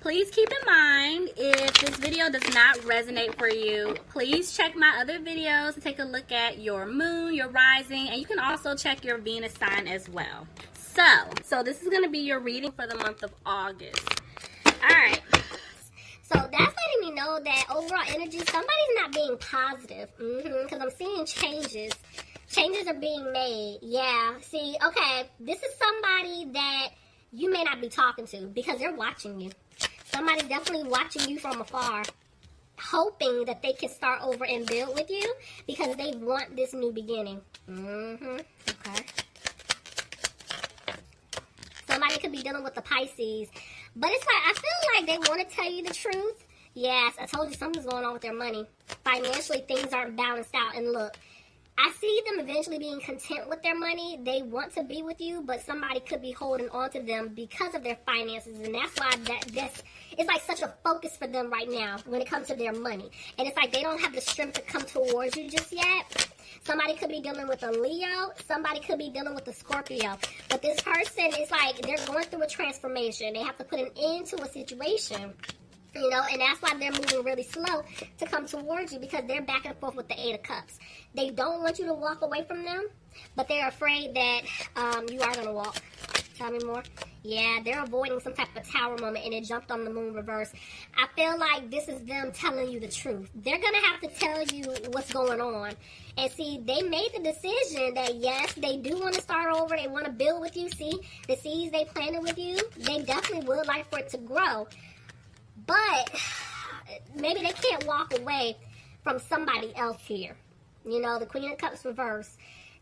Please keep in mind, if this video does not resonate for you, please check my other videos to take a look at your moon, your rising, and you can also check your Venus sign as well. So this is going to be your reading for the month of August. Alright. So that's letting me know that overall energy, somebody's not being positive. Because I'm seeing changes. Changes are being made. Yeah. See, okay, this is somebody that you may not be talking to because they're watching you. Somebody's definitely watching you from afar, hoping that they can start over and build with you because they want this new beginning. Okay. Somebody could be dealing with the Pisces, but it's like, I feel like they want to tell you the truth. Yes, I told you something's going on with their money. Financially, things aren't balanced out, and look, I see them eventually being content with their money. They want to be with you, but somebody could be holding on to them because of their finances, and that's why this is like such a focus for them right now when it comes to their money. And it's like they don't have the strength to come towards you just yet. Somebody could be dealing with a Leo. Somebody could be dealing with a Scorpio. But this person is like they're going through a transformation. They have to put an end to a situation. You know, and that's why they're moving really slow to come towards you because they're back and forth with the Eight of Cups. They don't want you to walk away from them, but they're afraid that you are going to walk. Tell me more. Yeah, they're avoiding some type of tower moment, and it jumped on the moon reverse. I feel like this is them telling you the truth. They're going to have to tell you what's going on. And see, they made the decision that, yes, they do want to start over. They want to build with you. See, the seeds they planted with you, they definitely would like for it to grow. But maybe they can't walk away from somebody else here. You know, the Queen of Cups reverse.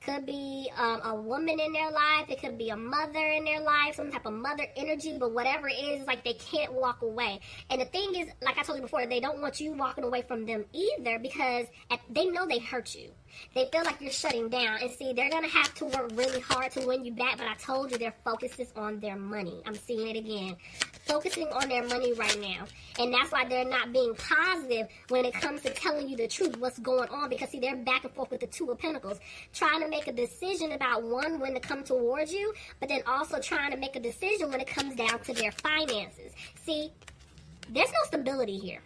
Could be a woman in their life. It could be a mother in their life. Some type of mother energy. But whatever it is, like they can't walk away. And the thing is, like I told you before, they don't want you walking away from them either because they know they hurt you. They feel like you're shutting down. And see, they're going to have to work really hard to win you back. But I told you their focus is on their money. I'm seeing it again. Focusing on their money right now. And that's why they're not being positive when it comes to telling you the truth, what's going on. Because, see, they're back and forth with the Two of Pentacles. Trying to make a decision about one, when to come towards you. But then also trying to make a decision when it comes down to their finances. See, there's no stability here.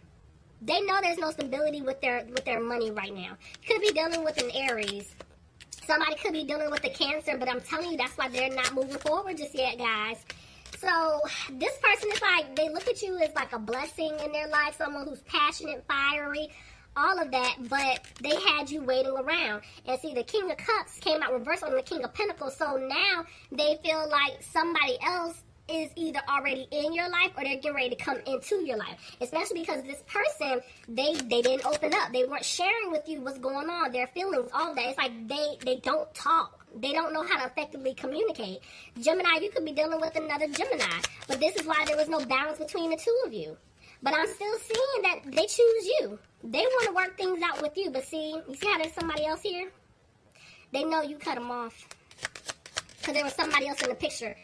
They know there's no stability with their money right now. Could be dealing with an Aries. Somebody could be dealing with a Cancer. But I'm telling you, that's why they're not moving forward just yet, guys. So, this person is like, they look at you as like a blessing in their life, someone who's passionate, fiery, all of that, but they had you waiting around. And see, the King of Cups came out reversed on the King of Pentacles, so now they feel like somebody else is either already in your life or they're getting ready to come into your life. Especially because this person, they didn't open up. They weren't sharing with you what's going on, their feelings, all that. It's like they don't talk. They don't know how to effectively communicate. Gemini, you could be dealing with another Gemini. But this is why there was no balance between the two of you. But I'm still seeing that they choose you. They want to work things out with you. But see, you see how there's somebody else here? They know you cut them off. Because there was somebody else in the picture.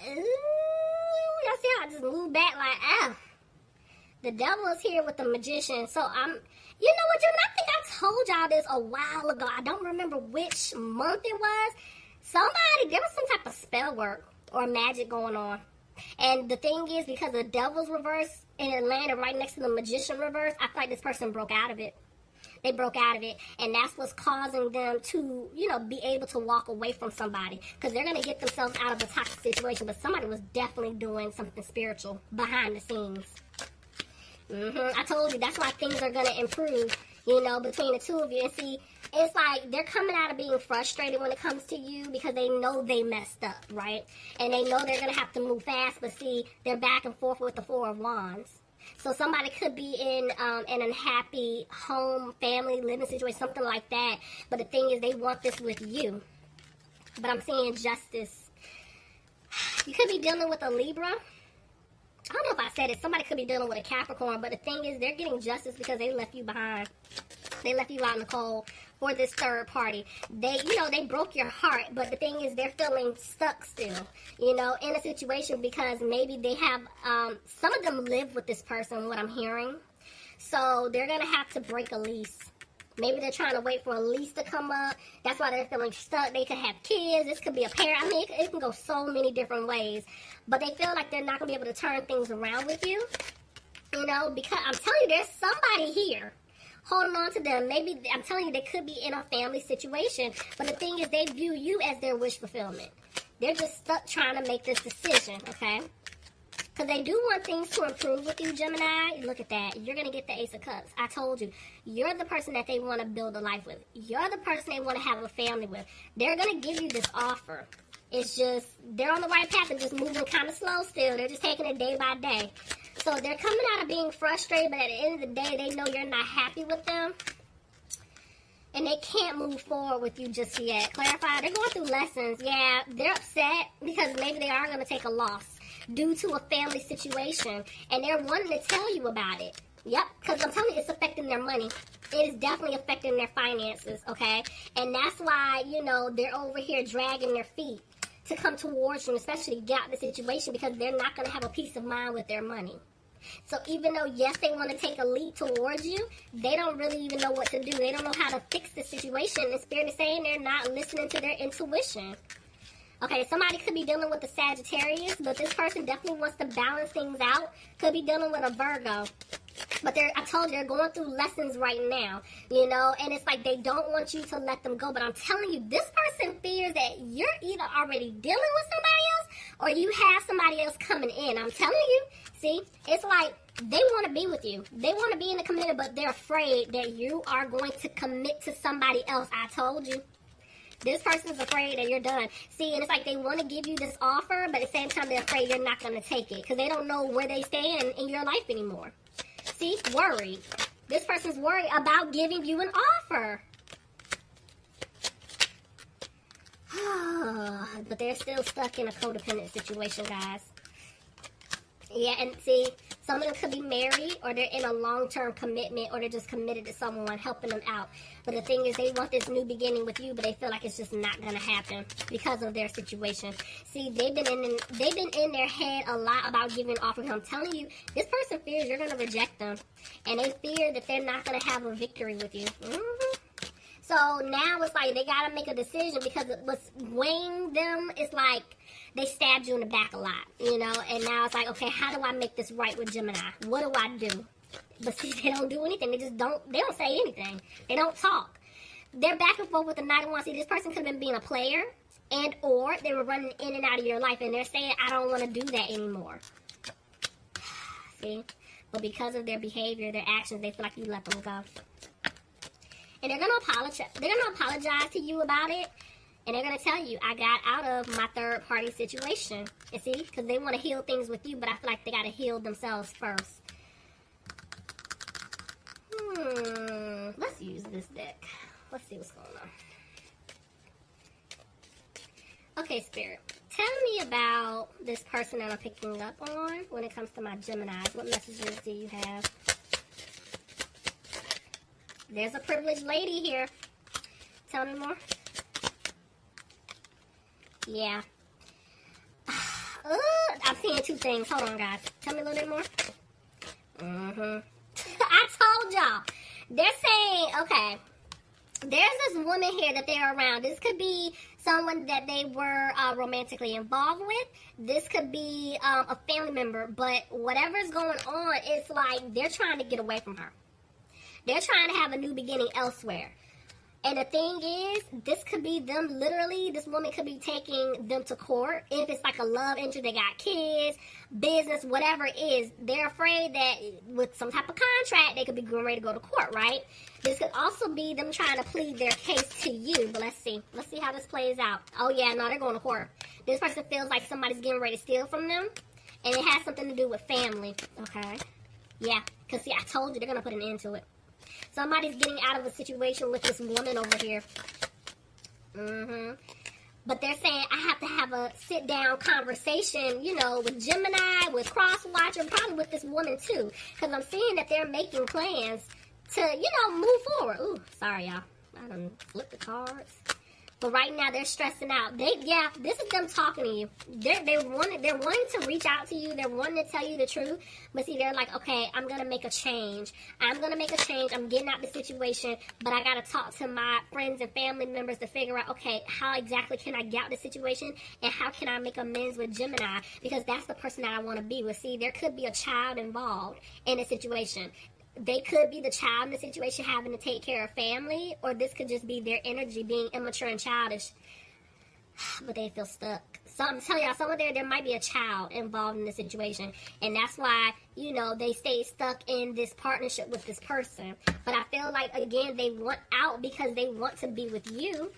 Ooh, y'all see how I just moved back like, ah. The devil is here with the magician. So you know what, Gemini? I think I told y'all this a while ago. I don't remember which month it was. There was some type of spell work or magic going on. And the thing is, because the devil's reverse and it landed right next to the magician reverse, I feel like this person broke out of it. They broke out of it, and that's what's causing them to, you know, be able to walk away from somebody. Because they're going to get themselves out of a toxic situation, but somebody was definitely doing something spiritual behind the scenes. I told you, that's why things are going to improve, you know, between the two of you. And see, it's like they're coming out of being frustrated when it comes to you because they know they messed up, right? And they know they're going to have to move fast, but see, they're back and forth with the Four of Wands. So somebody could be in an unhappy home, family, living situation, something like that. But the thing is, they want this with you. But I'm seeing justice. You could be dealing with a Libra. I don't know if I said it. Somebody could be dealing with a Capricorn. But the thing is, they're getting justice because they left you behind. They left you out in the cold for this third party. They broke your heart. But the thing is, they're feeling stuck still, you know, in a situation because maybe they have, some of them live with this person, what I'm hearing. So they're going to have to break a lease. Maybe they're trying to wait for a lease to come up. That's why they're feeling stuck. They could have kids. This could be a parent. I mean, it can go so many different ways. But they feel like they're not going to be able to turn things around with you. You know, because I'm telling you, there's somebody here holding on to them. Maybe, I'm telling you, they could be in a family situation. But the thing is, they view you as their wish fulfillment. They're just stuck trying to make this decision, okay? Because they do want things to improve with you, Gemini. Look at that. You're going to get the Ace of Cups. I told you. You're the person that they want to build a life with. You're the person they want to have a family with. They're going to give you this offer. It's just, they're on the right path and just moving kind of slow still. They're just taking it day by day. So they're coming out of being frustrated, but at the end of the day, they know you're not happy with them. And they can't move forward with you just yet. Clarify, they're going through lessons. Yeah, they're upset because maybe they are going to take a loss due to a family situation, and they're wanting to tell you about it. Yep, because I'm telling you, it's affecting their money. It is definitely affecting their finances, okay? And that's why, you know, they're over here dragging their feet to come towards you, especially to get out of the situation, because they're not going to have a peace of mind with their money. So even though, yes, they want to take a leap towards you, they don't really even know what to do. They don't know how to fix the situation. The Spirit is saying they're not listening to their intuition. Okay, somebody could be dealing with a Sagittarius, but this person definitely wants to balance things out. Could be dealing with a Virgo. But I told you, they're going through lessons right now, you know, and it's like they don't want you to let them go. But I'm telling you, this person fears that you're either already dealing with somebody else or you have somebody else coming in. I'm telling you, see, it's like they want to be with you. They want to be in the commitment, but they're afraid that you are going to commit to somebody else. I told you. This person's afraid that you're done. See, and it's like they want to give you this offer, but at the same time, they're afraid you're not going to take it because they don't know where they stand in your life anymore. See, worried. This person's worried about giving you an offer. But they're still stuck in a codependent situation, guys. Yeah, and see, some of them could be married, or they're in a long-term commitment, or they're just committed to someone, helping them out. But the thing is, they want this new beginning with you, but they feel like it's just not going to happen because of their situation. See, they've been in their head a lot about giving an offer. I'm telling you, this person fears you're going to reject them, and they fear that they're not going to have a victory with you. So now it's like they got to make a decision because what's weighing them is like they stabbed you in the back a lot, you know, and now it's like, okay, how do I make this right with Gemini? What do I do? But see, they don't do anything. They don't say anything. They don't talk. They're back and forth with the Knight of Wands. See, this person could have been being a player and or they were running in and out of your life and they're saying, I don't want to do that anymore. See? But because of their behavior, their actions, they feel like you let them go. And they're going to apologize. They're going to apologize to you about it. And they're going to tell you, I got out of my third-party situation. You see? Because they want to heal things with you, but I feel like they got to heal themselves first. Let's use this deck. Let's see what's going on. Okay, Spirit. Tell me about this person that I'm picking up on when it comes to my Geminis. What messages do you have? There's a privileged lady here. Tell me more. Yeah. I'm seeing two things. Hold on, guys. Tell me a little bit more. I told y'all. They're saying, okay, there's this woman here that they're around. This could be someone that they were romantically involved with. This could be a family member. But whatever's going on, it's like they're trying to get away from her. They're trying to have a new beginning elsewhere. And the thing is, this could be them literally, this woman could be taking them to court. If it's like a love interest, they got kids, business, whatever it is. They're afraid that with some type of contract, they could be getting ready to go to court, right? This could also be them trying to plead their case to you. But let's see. Let's see how this plays out. Oh, yeah, no, they're going to court. This person feels like somebody's getting ready to steal from them. And it has something to do with family. Okay. Yeah, because see, I told you they're going to put an end to it. Somebody's getting out of a situation with this woman over here. But they're saying, I have to have a sit-down conversation, you know, with Gemini, with Crosswatch, and probably with this woman, too. Because I'm seeing that they're making plans to, you know, move forward. Ooh, sorry, y'all. I done flipped the cards. But right now they're stressing out. This is them talking to you. They're wanting to reach out to you. They're wanting to tell you the truth. But see, they're like, okay, I'm gonna make a change. I'm getting out the situation, but I gotta talk to my friends and family members to figure out, okay, how exactly can I get out the situation, and how can I make amends with Gemini, because that's the person that I want to be with. See, there could be a child involved in a situation. They could be the child in the situation having to take care of family, or this could just be their energy being immature and childish, but they feel stuck. So I'm telling y'all, somewhere there might be a child involved in the situation, and that's why, you know, they stay stuck in this partnership with this person. But I feel like, again, they want out because they want to be with you.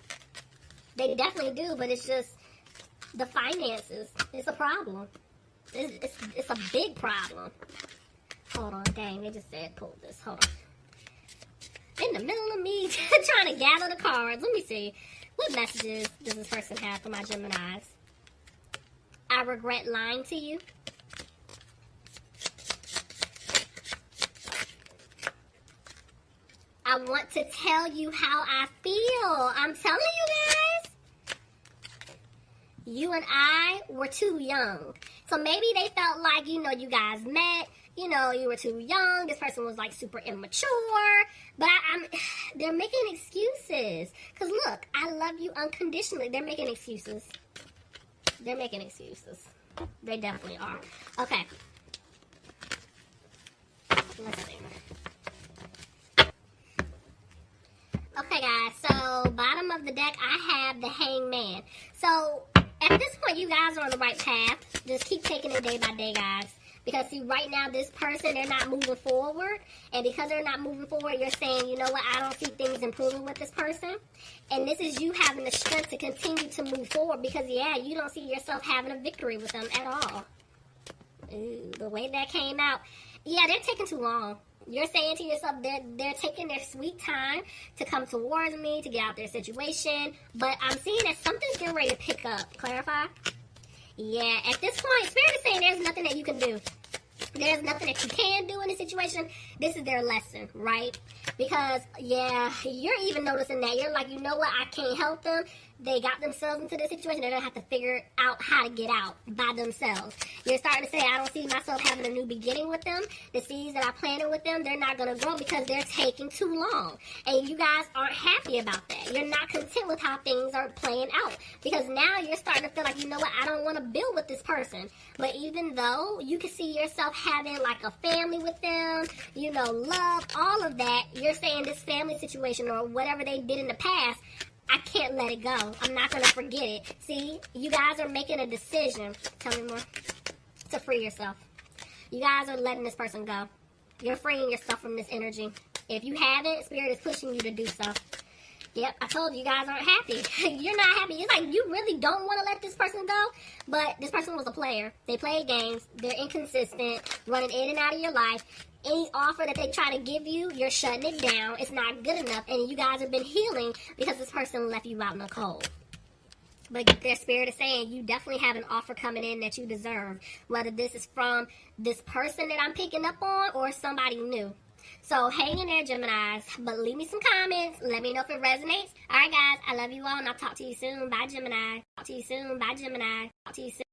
They definitely do, but it's just the finances. It's a problem. It's a big problem. Hold on, dang, they just said pull this. Hold on. In the middle of me trying to gather the cards, let me see. What messages does this person have for my Geminis? I regret lying to you. I want to tell you how I feel. I'm telling you guys. You and I were too young. So maybe they felt like, you know, you guys met. You know, you were too young. This person was like super immature. But they're making excuses. Because look, I love you unconditionally. They're making excuses. They're making excuses. They definitely are. Okay. Let's see. Okay, guys. So, bottom of the deck, I have the Hangman. So, at this point, you guys are on the right path. Just keep taking it day by day, guys. Because, see, right now, this person, they're not moving forward. And because they're not moving forward, you're saying, you know what, I don't see things improving with this person. And this is you having the strength to continue to move forward. Because, yeah, you don't see yourself having a victory with them at all. Ooh, the way that came out. Yeah, they're taking too long. You're saying to yourself, they're taking their sweet time to come towards me, to get out their situation. But I'm seeing that something's getting ready to pick up. Clarify? Yeah, at this point, Spirit is saying there's nothing that you can do. There's nothing that you can do in this situation. This is their lesson, right? Because, yeah, you're even noticing that. You're like, you know what? I can't help them. They got themselves into this situation. They're going to have to figure out how to get out by themselves. You're starting to say, I don't see myself having a new beginning with them. The seeds that I planted with them, they're not going to grow because they're taking too long. And you guys aren't happy about that. You're not content with how things are playing out. Because now you're starting to feel like, you know what? I don't want to build with this person. But even though you can see yourself having like a family with them, you know, love, all of that, you're saying this family situation or whatever they did in the past, I can't let it go. I'm not going to forget it. See, you guys are making a decision. Tell me more. To free yourself. You guys are letting this person go. You're freeing yourself from this energy. If you haven't, Spirit is pushing you to do so. Yep, I told you, you guys aren't happy. You're not happy. It's like you really don't want to let this person go, but this person was a player. They played games. They're inconsistent, running in and out of your life. Any offer that they try to give you, you're shutting it down. It's not good enough, and you guys have been healing because this person left you out in the cold. But their Spirit is saying you definitely have an offer coming in that you deserve, whether this is from this person that I'm picking up on or somebody new. So hang in there, Geminis, but leave me some comments. Let me know if it resonates. All right, guys, I love you all, and I'll talk to you soon. Bye, Gemini. Talk to you soon. Bye, Gemini. Talk to you soon.